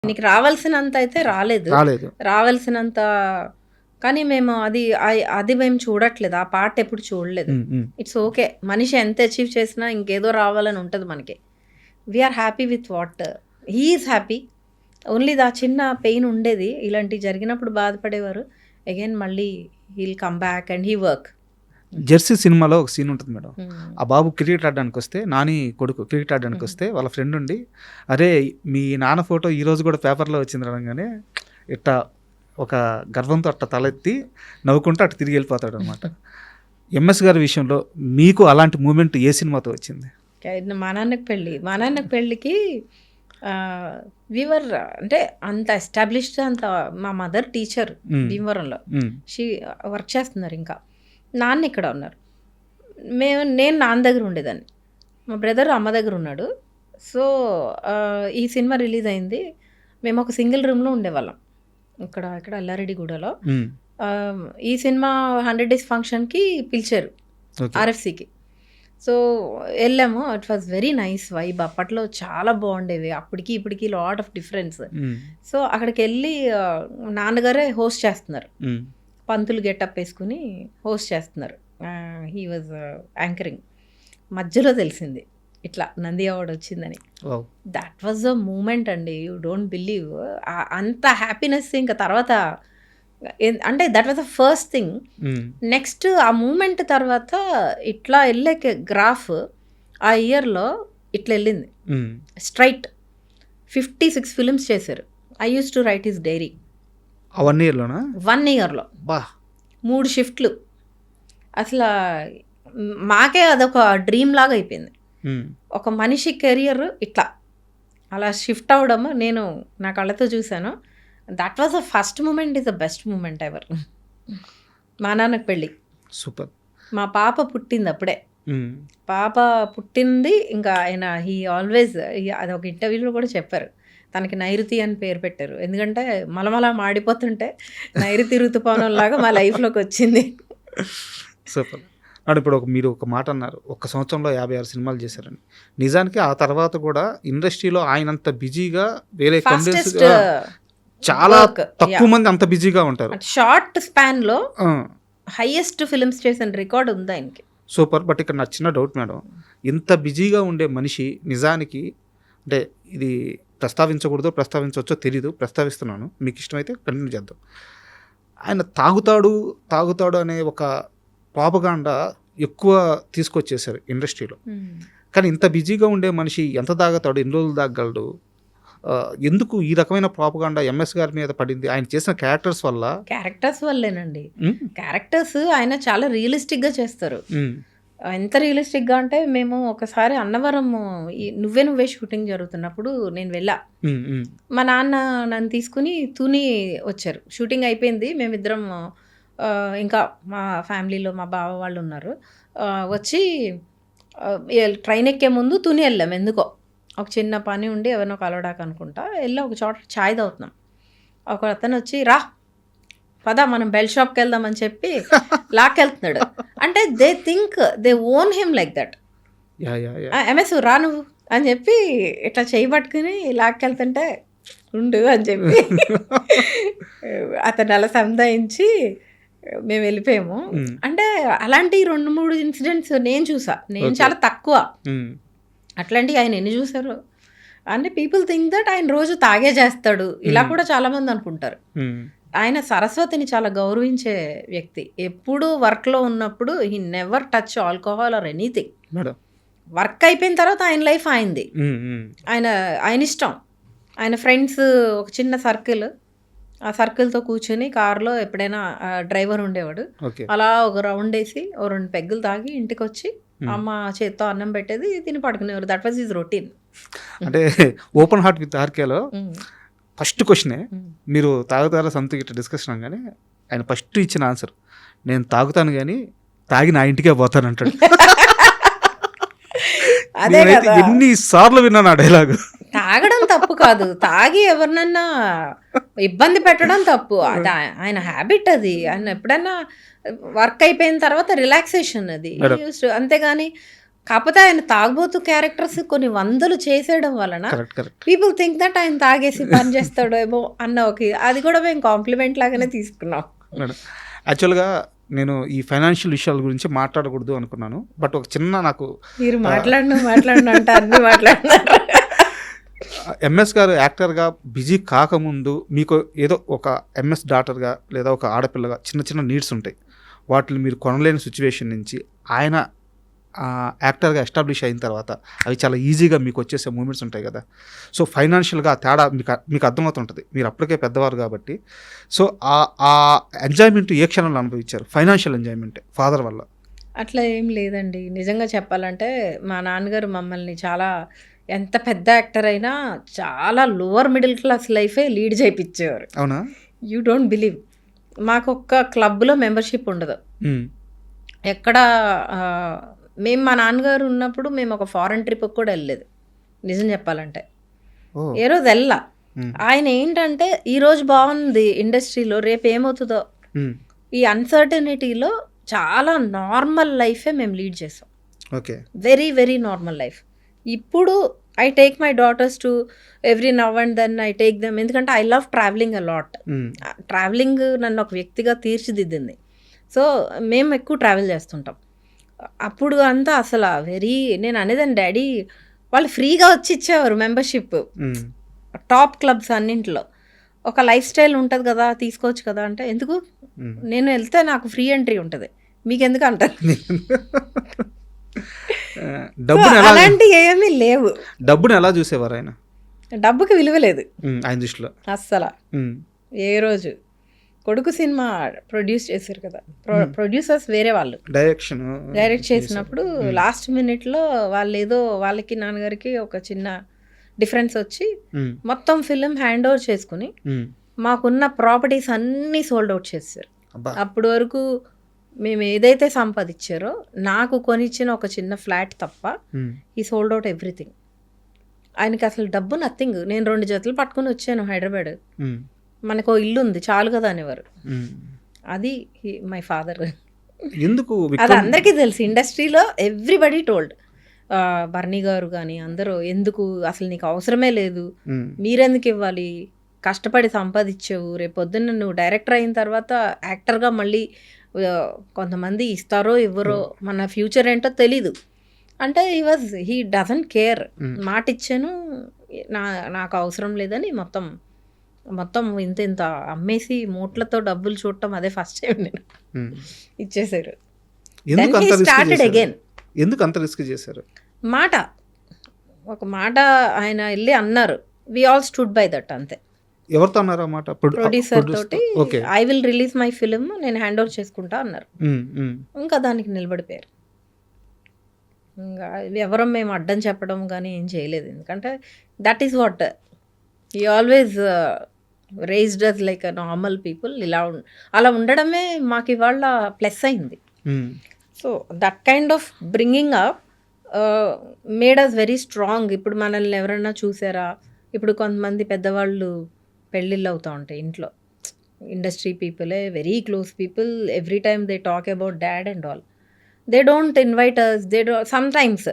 నీకు రావాల్సినంత అయితే రాలేదు. రావాల్సినంత కానీ మేము అది మేము చూడట్లేదు. ఆ పార్ట్ ఎప్పుడు చూడలేదు. It's okay. మనిషి ఎంత అచీవ్ చేసినా ఇంకేదో రావాలని ఉంటుంది మనకి. We are happy with what he is happy. Only the చిన్న పెయిన్ ఉండేది. ఇలాంటివి జరిగినప్పుడు బాధపడేవారు. అగైన్ మళ్ళీ heal come back and he work. Jersey సినిమాలో ఒక సీన్ ఉంటుంది మేడం. ఆ బాబు క్రికెట్ ఆడడానికి వస్తే, నాని కొడుకు క్రికెట్ ఆడడానికి వస్తే వాళ్ళ ఫ్రెండ్ ఉండి, అరే మీ నాన్న ఫోటో ఈరోజు కూడా పేపర్లో వచ్చింది అనగానే ఇట్లా ఒక గర్వంతో అట్ట తలెత్తి నవ్వుకుంటూ అటు తిరిగి వెళ్ళిపోతాడు అనమాట. ఎంఎస్ గారి విషయంలో మీకు అలాంటి మూమెంట్ ఏ సినిమాతో వచ్చింది? మా నాన్నకి పెళ్ళికి వీవర్ అంటే అంత ఎస్టాబ్లిష్డ్, అంత మా మదర్ టీచర్ భీమవరంలో, షీ వర్క్ చేస్తున్నారు. ఇంకా నాన్న ఇక్కడ ఉన్నారు. నేను నాన్న దగ్గర ఉండేదాన్ని, మా బ్రదర్ అమ్మ దగ్గర ఉన్నాడు. సో ఈ సినిమా రిలీజ్ అయింది. మేము ఒక సింగిల్ రూమ్లో ఉండేవాళ్ళం ఇక్కడ ఎల్లారెడ్డిగూడలో. ఈ సినిమా 100 days ఫంక్షన్కి పిలిచారు ఆర్ఎఫ్సికి. సో వెళ్ళాము. It was very nice vibe. అప్పట్లో చాలా బాగుండేవి, అప్పటికి ఇప్పటికి లాట్ ఆఫ్ డిఫరెన్స్. సో అక్కడికి వెళ్ళి నాన్నగారే హోస్ట్ చేస్తున్నారు. పంతులు గెటప్ వేసుకుని హోస్ట్ చేస్తున్నారు. He was anchoring. మధ్యలో తెలిసింది ఇట్లా నంది అవార్డు వచ్చిందని. దట్ వాజ్ అ మూమెంట్ అండి. You don't believe. అంత హ్యాపీనెస్ ఇంకా తర్వాత అంటే that was the first thing. Next ఆ మూమెంట్ తర్వాత ఇట్లా వెళ్ళే గ్రాఫ్ ఆ ఇయర్లో ఇట్లా వెళ్ళింది స్ట్రైట్. 56 ఫిల్మ్స్ చేశారు. I use to write his diary. 1 yearలోనా? 1 yearలో 3 షిఫ్ట్లు. అసలు మాకే అదొక డ్రీమ్ లాగా అయిపోయింది. ఒక మనిషి కెరియర్ ఇట్లా అలా షిఫ్ట్ అవ్వడం నేను నా కళ్ళతో చూశాను. That was the first moment, is the best moment ever. మా నాన్నకి పెళ్ళి సూపర్. మా పాప పుట్టింది అప్పుడే. పాప పుట్టింది ఇంకా ఆయన హీ ఆల్వేస్, అది ఒక ఇంటర్వ్యూలో కూడా చెప్పారు, తనకి నైరుతి అని పేరు పెట్టారు. ఎందుకంటే మలమల మాడిపోతుంటే నైరుతి ఋతుపవనంలాగా మా లైఫ్లోకి వచ్చింది. సూపర్. ఇప్పుడు మీరు ఒక మాట అన్నారు, 1 సంవత్సరంలో 56 సినిమాలు చేశారని. నిజానికి ఆ తర్వాత కూడా ఇండస్ట్రీలో ఆయనంత బిజీగా వేరే చాలా తక్కువ మంది అంత బిజీగా ఉంటారు. షార్ట్ స్పాన్ లో హైయెస్ట్ ఫిల్మ్స్ చేసిన రికార్డ్ ఉంది ఆయనకి. సూపర్. బట్ ఇక్కడ నా చిన్న డౌట్ మేడం, ఇంత బిజీగా ఉండే మనిషి నిజానికి, అంటే ఇది ప్రస్తావించవచ్చో తెలీదు, ప్రస్తావిస్తున్నాను, మీకు ఇష్టమైతే కంటిన్యూ చేద్దాం. ఆయన తాగుతాడు అనే ఒక ప్రాపగాండా ఎక్కువ తీసుకొచ్చేసారు ఇండస్ట్రీలో. కానీ ఇంత బిజీగా ఉండే మనిషి ఎంత తాగుతాడు, ఎన్ని రోజులు తాగలడు? ఎందుకు ఈ రకమైన ప్రాపగాండా ఎంఎస్ గారి మీద పడింది? ఆయన చేసిన క్యారెక్టర్స్ వల్లేనండి. క్యారెక్టర్స్ ఆయన చాలా రియలిస్టిక్గా చేస్తారు. ఎంత రియలిస్టిక్గా అంటే, మేము ఒకసారి అన్నవరం నువ్వే షూటింగ్ జరుగుతున్నప్పుడు నేను వెళ్ళా. మా నాన్న నన్ను తీసుకుని తుని వచ్చారు. షూటింగ్ అయిపోయింది, మేమిద్దరం ఇంకా మా ఫ్యామిలీలో మా బావ వాళ్ళు ఉన్నారు. వచ్చి ట్రైన్ ఎక్కే ముందు తుని వెళ్ళాం. ఎందుకో ఒక చిన్న పని ఉండి ఎవరినో కలవడానికి అనుకుంటా వెళ్ళి ఒక చోట ఛాయ్ తాగుతున్నాం. ఒక అతను వచ్చి రా పదా మనం బెల్ షాప్కి వెళ్దామని చెప్పి లాక్కెళ్తున్నాడు. అంటే they think they own him like that. MS రా నువ్వు అని చెప్పి ఇట్లా చేయి పట్టుకుని లాక్కెళ్తుంటే ఉండు అని చెప్పి అతను అలా సంధాయించి మేము వెళ్ళిపోయాము. అంటే అలాంటి 2-3 ఇన్సిడెంట్స్ నేను చూసా. నేను చాలా తక్కువ అట్లాంటివి, ఆయన ఎన్ని చూసారు. అంటే పీపుల్ థింక్ దట్ ఆయన రోజు తాగే చేస్తాడు, ఇలా కూడా చాలామంది అనుకుంటారు. ఆయన సరస్వతిని చాలా గౌరవించే వ్యక్తి. ఎప్పుడు వర్క్లో ఉన్నప్పుడు he never touch alcohol or anything. Work అయిపోయిన తర్వాత ఆయన లైఫ్ ఆయనది, ఆయన ఇష్టం. ఆయన ఫ్రెండ్స్ ఒక చిన్న సర్కిల్, ఆ సర్కిల్తో కూర్చొని కారులో ఎప్పుడైనా డ్రైవర్ ఉండేవాడు, అలా ఒక రౌండ్ వేసి 2 పెగ్గులు తాగి ఇంటికి వచ్చి అమ్మ చేత్తో అన్నం పెట్టేది, తిని పడుకునేవారు. That was his routine. అంటే ఓపెన్ హార్ట్ విత్ ఆర్కేలో ఫస్ట్ క్వశ్చనే, మీరు తాగుతారా సంథింగ్ ఇట్లా డిస్కషన్ అనగానే ఆయన ఫస్ట్ ఇచ్చిన ఆన్సర్, నేను తాగుతాను కానీ తాగి నా ఇంటికే పోతాను అంటాడు. ఎన్నిసార్లు విన్నాను ఆ డైలాగ్. తాగడం తప్పు కాదు, తాగి ఎవరినన్నా ఇబ్బంది పెట్టడం తప్పు. అది ఆయన హ్యాబిట్. అది ఆయన ఎప్పుడన్నా వర్క్ అయిపోయిన తర్వాత రిలాక్సేషన్ అది. అంతేగాని కాకపోతే ఆయన తాగబోతు క్యారెక్టర్స్ కొన్ని వందలు చేసేయడం వలన కరెక్ట్ పీపుల్ థింక్ దట్ ఆయన తాగేసి పని చేస్తాడేమో అన్న అది కూడా మేము కాంప్లిమెంట్ లాగానే తీసుకున్నాం. మేడం, యాక్చువల్గా నేను ఈ ఫైనాన్షియల్ విషయాల గురించి మాట్లాడకూడదు అనుకున్నాను, బట్ ఒక చిన్న నాకు మీరు మాట్లాడిన అంటే అన్ని మాట్లాడినారు. ఎంఎస్ గారు యాక్టర్గా బిజీ కాకముందు మీకు ఏదో ఒక ఎంఎస్ డాటర్గా లేదా ఒక ఆడపిల్లగా చిన్న చిన్న నీడ్స్ ఉంటాయి, వాటిని మీరు కొనలేని సిచ్యువేషన్ నుంచి ఆయన యాక్టర్గా ఎస్టాబ్లిష్ అయిన తర్వాత అవి చాలా ఈజీగా మీకు వచ్చేసే మూమెంట్స్ ఉంటాయి కదా. సో ఫైనాన్షియల్గా తేడా మీకు అర్థమవుతుంటుంది, మీరు అప్పటికే పెద్దవారు కాబట్టి. సో ఆ ఎంజాయ్మెంట్ ఏ క్షణంలో అనుభవించారు, ఫైనాన్షియల్ ఎంజాయ్మెంట్ ఫాదర్ వల్ల? అట్లా ఏం లేదండి, నిజంగా చెప్పాలంటే మా నాన్నగారు మమ్మల్ని చాలా, ఎంత పెద్ద యాక్టర్ అయినా చాలా లోవర్ మిడిల్ క్లాస్ లైఫే లీడ్ చేయించేవారు. అవునా? యూ డోంట్ బిలీవ్, మాకు ఒక్క క్లబ్లో మెంబర్షిప్ ఉండదు ఎక్కడ. మేము మా నాన్నగారు ఉన్నప్పుడు మేము ఒక ఫారెన్ ట్రిప్కి కూడా వెళ్ళలేదు నిజం చెప్పాలంటే. ఏ రోజు వెళ్ళా. ఆయన ఏంటంటే ఈరోజు బాగుంది ఇండస్ట్రీలో, రేపు ఏమవుతుందో ఈ అన్సర్టనిటీలో చాలా నార్మల్ లైఫే మేము లీడ్ చేసాం. Okay, very very normal life. ఇప్పుడు I take my daughters to every now and then I take them, ఎందుకంటే I love travelling a lot. Travelling నన్ను ఒక వ్యక్తిగా తీర్చిదిద్దింది. సో మేము ఎక్కువ ట్రావెల్ చేస్తుంటాం. అప్పుడు అంతా అసలు నేను అనేదాన్ని, డాడీ వాళ్ళు ఫ్రీగా వచ్చి ఇచ్చేవారు మెంబర్షిప్ టాప్ క్లబ్స్ అన్నింటిలో. ఒక లైఫ్ స్టైల్ ఉంటుంది కదా, తీసుకోవచ్చు కదా అంటే, ఎందుకు నేను వెళ్తే నాకు ఫ్రీ ఎంట్రీ ఉంటుంది, మీకెందుకు అంటారు. అలాంటివి ఏమీ లేవు. డబ్బుని ఎలా చూసేవారు ఆయన? డబ్బుకి విలువ లేదు ఆయన దృష్టిలో అస్సలు. ఏ రోజు కొడుకు సినిమా ప్రొడ్యూస్ చేశారు కదా, ప్రొడ్యూసర్స్ వేరే వాళ్ళు డైరెక్ట్ చేసినప్పుడు లాస్ట్ మినిట్లో వాళ్ళు ఏదో వాళ్ళకి నాన్నగారికి ఒక చిన్న డిఫరెన్స్ వచ్చి మొత్తం ఫిలిం హ్యాండ్ ఓవర్ చేసుకుని మాకున్న ప్రాపర్టీస్ అన్నీ సోల్డ్ అవుట్ చేశారు. అప్పటి వరకు మేము ఏదైతే సంపాదించారో, నాకు కొనిచ్చిన ఒక చిన్న ఫ్లాట్ తప్ప ఈ సోల్డ్ అవుట్ ఎవ్రీథింగ్. ఆయనకి అసలు డబ్బు నథింగ్. నేను 2 జతలు పట్టుకుని వచ్చాను హైదరాబాద్, మనకు ఇల్లు ఉంది చాలు కదా అనేవారు. అది మై ఫాదర్. ఎందుకు అది అందరికీ తెలుసు ఇండస్ట్రీలో, ఎవ్రీబడి టోల్డ్. బర్నీ గారు కానీ అందరూ, ఎందుకు అసలు నీకు అవసరమే లేదు, మీరెందుకు ఇవ్వాలి, కష్టపడి సంపాదించావు, రేపు పొద్దున్న నువ్వు డైరెక్టర్ అయిన తర్వాత యాక్టర్గా మళ్ళీ కొంతమంది ఇస్తారో ఇవ్వరో, మన ఫ్యూచర్ ఏంటో తెలీదు అంటే హీ డజంట్ కేర్. మాట ఇచ్చాను, నాకు అవసరం లేదని మొత్తం ఇంత అమ్మేసి మూట్లతో డబ్బులు చూడటం అదే ఫస్ట్ టైం నేను ఇచ్చేసారు. Started again. ఎందుకు అంత రిస్క్ చేశారు? ఒక మాట ఆయన వెళ్ళి అన్నారు, we all stood by that, అంతే. ఎవరితో అన్నారు ఆ మాట? ప్రొడ్యూసర్ తోటి, I will release my film, నేను హ్యాండ్ ఓవర్ చేసుకుంటా అన్నారు. ఇంకా దానికి నిలబడిపోయారు. ఇంకా ఎవరో మేము అడ్డం చెప్పడం కానీ ఏం చేయలేదు, ఎందుకంటే that is what he always raised us like a normal people. అలా ఉండడమే మాకు ఇవాళ ప్లస్ అయింది. So that kind of bringing up made us very strong. ఇప్పుడు మనల్ని ఎవరన్నా చూసారా, ఇప్పుడు కొంతమంది పెద్దవాళ్ళు పెళ్ళిళ్ళు అవుతూ ఉంటాయి ఇంట్లో, ఇండస్ట్రీ పీపులే, very close people, every time they talk about dad and all. They don't invite us, sometimes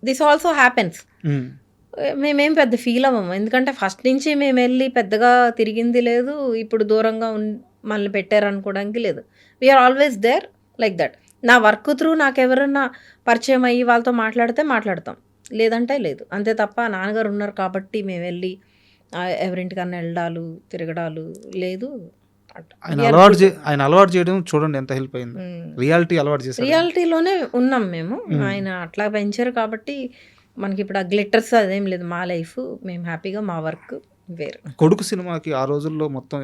this also happens. మేమేం పెద్ద ఫీల్ అవ్వము, ఎందుకంటే ఫస్ట్ నుంచి మేము వెళ్ళి పెద్దగా తిరిగింది లేదు, ఇప్పుడు దూరంగా మనల్ని పెట్టారనుకోవడానికి లేదు. We are always there like that. నా వర్క్ త్రూ నాకు ఎవరన్నా పరిచయం అయ్యి వాళ్ళతో మాట్లాడతాం, లేదంటే లేదు, అంతే తప్ప నాన్నగారు ఉన్నారు కాబట్టి మేము వెళ్ళి ఎవరింటికన్నా వెళ్ళడాలు తిరగడాలు లేదు. ఆయన అలవాటు చేయడం చూడండి ఎంత హెల్ప్ అయింది. రియాలిటీలోనే ఉన్నాం మేము, ఆయన అట్లా పెంచారు కాబట్టి మనకి ఇప్పుడు ఆ గ్లిటర్స్ అదేం లేదు. మా లైఫ్ మేము హ్యాపీగా, మా వర్క్ వేరు. కొడుకు సినిమాకి ఆ రోజుల్లో మొత్తం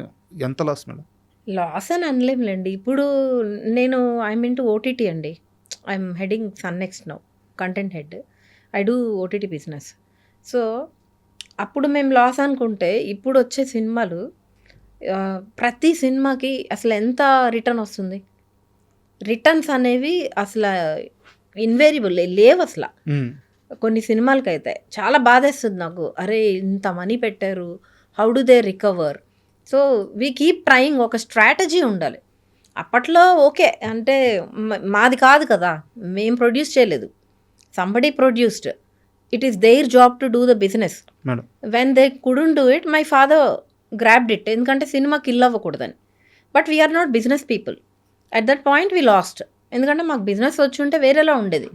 ఎంత లాస్ మేడం? లాస్ అని అనలేంలేండి. ఇప్పుడు నేను ఐఎమ్ ఇంటూ ఓటీటీ అండి, I'm heading Sun NXT now, content head, I do OTT business. So అప్పుడు మేము లాస్ అనుకుంటే ఇప్పుడు వచ్చే సినిమాలు ప్రతి సినిమాకి అసలు ఎంత రిటర్న్ వస్తుంది, రిటర్న్స్ అనేవి అసలు ఇన్వేరియబుల్ లేవు అసలు. కొన్ని సినిమాలకి అయితే చాలా బాధేస్తుంది నాకు, అరే ఇంత మనీ పెట్టారు, how do they recover. So we keep trying, ఒక స్ట్రాటజీ ఉండాలి. అప్పట్లో ఓకే అంటే మాది కాదు కదా, మేము ప్రొడ్యూస్ చేయలేదు, somebody produced, it is their job to do the business. Madam when they couldn't do it, my father grabbed it, ఎందుకంటే సినిమా కిల్ అవ్వకూడదని. But we are not business people. At that point we lost, ఎందుకంటే మాకు business వచ్చి ఉంటే వేరేలా ఉండేది.